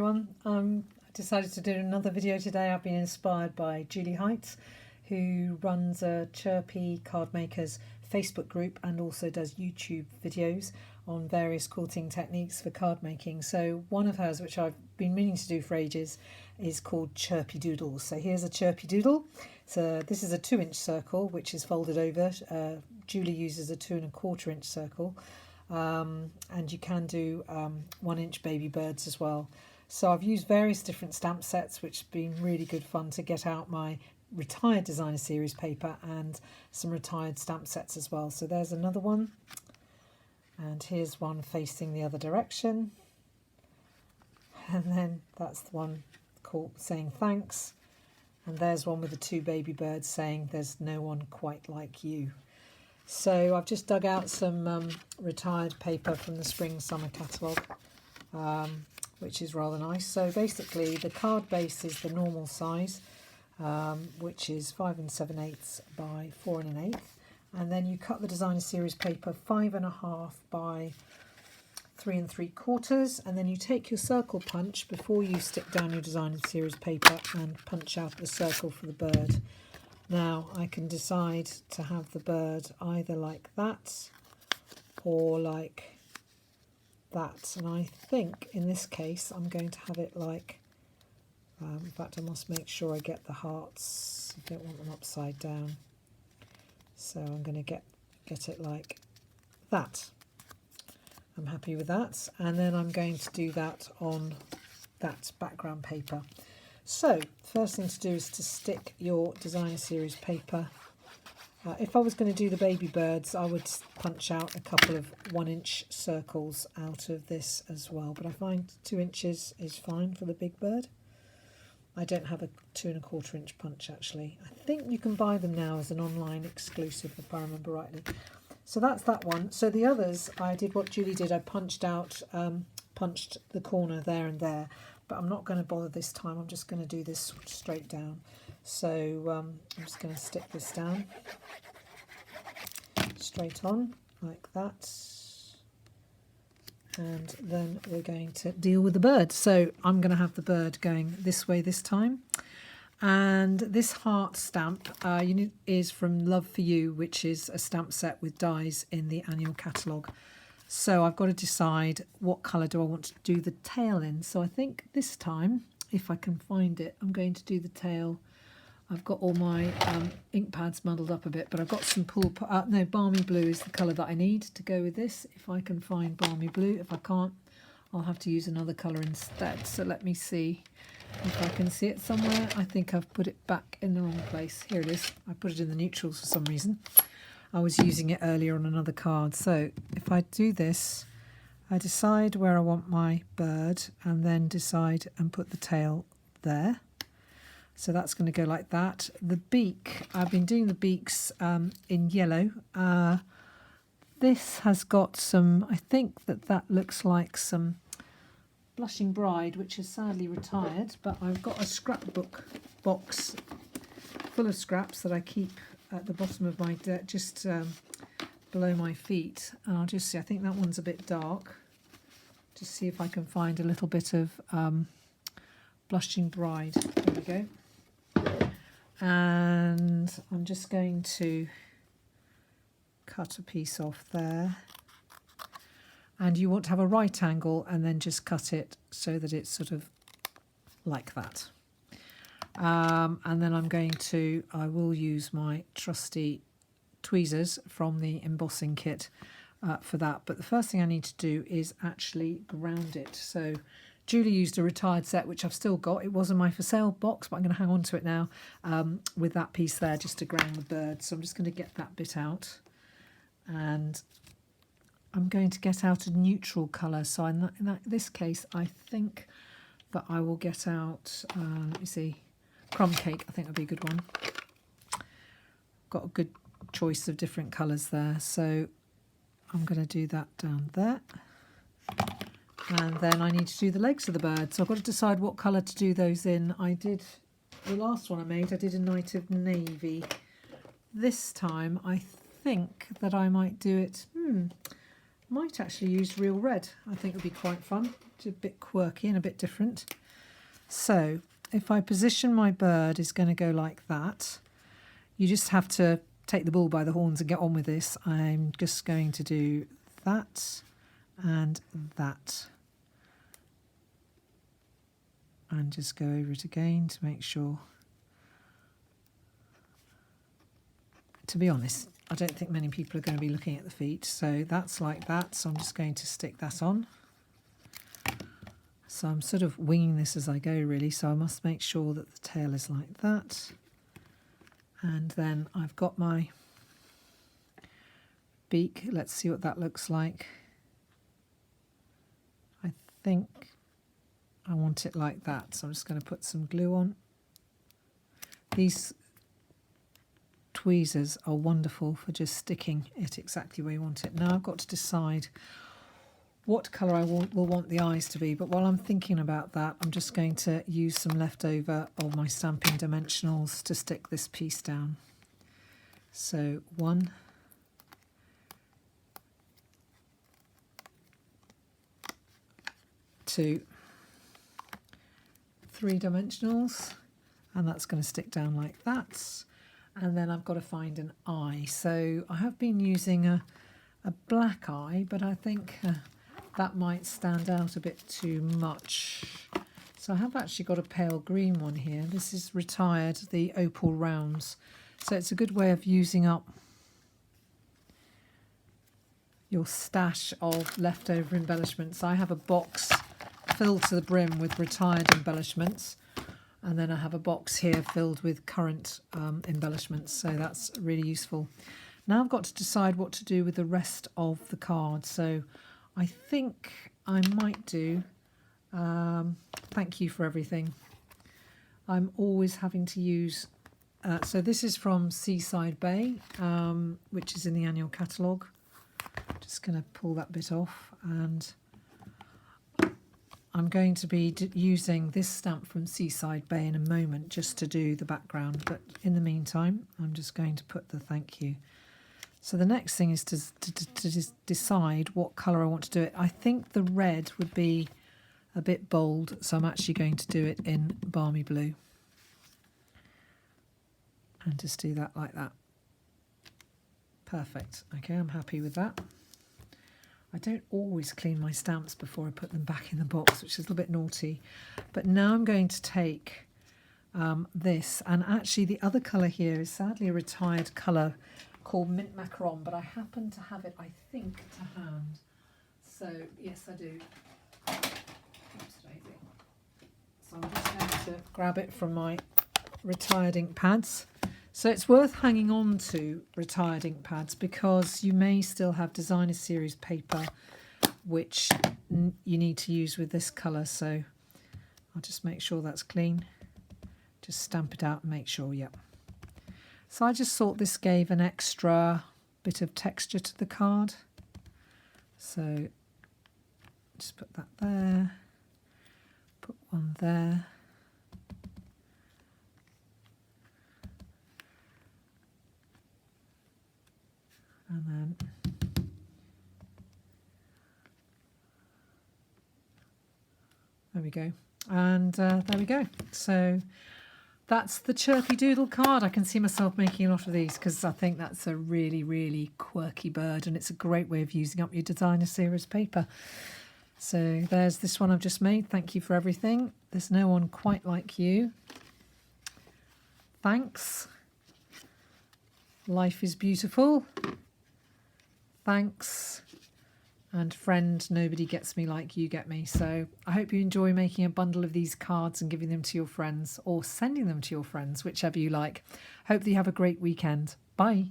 Everyone, I decided to do another video today. I've been inspired by Julie Heights, who runs a Chirpy Card Makers Facebook group and also does YouTube videos on various quilting techniques for card making. So one of hers, which I've been meaning to do for ages, is called Chirpy Doodles. So here's a Chirpy Doodle. So this is a 2-inch circle which is folded over. Julie uses a 2 1/4-inch circle. And you can do 1-inch baby birds as well. So I've used various different stamp sets, which have been really good fun to get out my retired designer series paper and some retired stamp sets as well. So there's another one, and here's one facing the other direction, and then that's the one called saying thanks, and there's one with the 2 baby birds saying there's no one quite like you. So I've just dug out some retired paper from the spring summer catalogue, which is rather nice. So basically the card base is the normal size, which is 5 7/8 by 4 1/8, and then you cut the designer series paper 5 1/2 by 3 3/4, and then you take your circle punch before you stick down your designer series paper and punch out the circle for the bird. Now I can decide to have the bird either like that or like that, and I think in this case I'm going to have it like, in fact I must make sure I get the hearts, I don't want them upside down, so I'm going to get it like that. I'm happy with that, and then I'm going to do that on that background paper. So first thing to do is to stick your designer series paper. If I was going to do the baby birds, I would punch out a couple of 1-inch circles out of this as well, but I find 2 inches is fine for the big bird. I don't have a 2 1/4-inch punch actually. I think you can buy them now as an online exclusive if I remember rightly. So that's that one. So the others, I did what Julie did. I punched the corner there and there, but I'm not going to bother this time. I'm just going to do this straight down. So I'm just going to stick this down straight on like that, and then we're going to deal with the bird. So I'm going to have the bird going this way this time, and this heart stamp is from Love for You, which is a stamp set with dies in the annual catalogue. So I've got to decide what colour do I want to do the tail in. So I think this time, if I can find it, I'm going to do the tail. I've got all my ink pads muddled up a bit, but I've got some Balmy Blue is the colour that I need to go with this. If I can find Balmy Blue, if I can't, I'll have to use another colour instead. So let me see if I can see it somewhere. I think I've put it back in the wrong place. Here it is. I put it in the neutrals for some reason. I was using it earlier on another card. So if I do this, I decide where I want my bird and then decide and put the tail there. So that's going to go like that. The beak, I've been doing the beaks in yellow. This has got some, I think that looks like some Blushing Bride, which is sadly retired, but I've got a scrapbook box full of scraps that I keep at the bottom of my deck, just below my feet. And I'll just see, I think that one's a bit dark. Just see if I can find a little bit of Blushing Bride. There we go. And I'm just going to cut a piece off there. And you want to have a right angle and then just cut it so that it's sort of like that. And then I will use my trusty tweezers from the embossing kit for that. But the first thing I need to do is actually ground it. So Julie used a retired set, which I've still got. It was in my for sale box, but I'm going to hang on to it now with that piece there just to ground the bird. So I'm just going to get that bit out. And I'm going to get out a neutral colour. So in this case, I think that I will get out, let me see, Crumb Cake. I think would be a good one. Got a good choice of different colours there. So I'm going to do that down there. And then I need to do the legs of the bird. So I've got to decide what colour to do those in. The last one I made, I did a Night of Navy. This time I think that I might do it, might actually use real red. I think it would be quite fun. a bit quirky and a bit different. So if I position my bird is going to go like that. You just have to take the bull by the horns and get on with this. I'm just going to do that and that. And just go over it again to make sure. To be honest, I don't think many people are going to be looking at the feet. So that's like that. So I'm just going to stick that on. So I'm sort of winging this as I go really. So I must make sure that the tail is like that. And then I've got my beak. Let's see what that looks like. I think I want it like that. So I'm just going to put some glue on. These tweezers are wonderful for just sticking it exactly where you want it. Now I've got to decide what colour I will want the eyes to be, but while I'm thinking about that, I'm just going to use some leftover of my stamping dimensionals to stick this piece down. So 1, 2, 3 dimensionals, and that's going to stick down like that. And then I've got to find an eye. So I have been using a black eye, but I think that might stand out a bit too much. So I have actually got a pale green one here. This is Retired, the Opal Rounds. So it's a good way of using up your stash of leftover embellishments. I have a box filled to the brim with Retired embellishments. And then I have a box here filled with current embellishments. So that's really useful. Now I've got to decide what to do with the rest of the card. So I think I might do thank you for everything. I'm always having to use, so this is from Seaside Bay, which is in the annual catalogue. Just going to pull that bit off, and I'm going to be using this stamp from Seaside Bay in a moment just to do the background. But in the meantime, I'm just going to put the thank you. So the next thing is to decide what colour I want to do it. I think the red would be a bit bold, so I'm actually going to do it in Balmy Blue. And just do that like that. Perfect. Okay, I'm happy with that. I don't always clean my stamps before I put them back in the box, which is a little bit naughty. But now I'm going to take this, and actually the other colour here is sadly a Retired colour called Mint Macaron, but I happen to have it, I think, to hand. So yes, I do. Oops, daisy. So I'm just going to grab it from my Retired ink pads. So it's worth hanging on to Retired ink pads because you may still have Designer Series paper which you need to use with this colour. So I'll just make sure that's clean. Just stamp it out and make sure, yep. So I just thought this gave an extra bit of texture to the card. So just put that there, put one there. And then there we go. And there we go. So that's the Chirpy Doodle card. I can see myself making a lot of these because I think that's a really, really quirky bird, and it's a great way of using up your Designer Series paper. So there's this one I've just made. Thank you for everything. There's no one quite like you. Thanks. Life is beautiful. Thanks. And friend, nobody gets me like you get me. So I hope you enjoy making a bundle of these cards and giving them to your friends or sending them to your friends, whichever you like. Hope that you have a great weekend. Bye.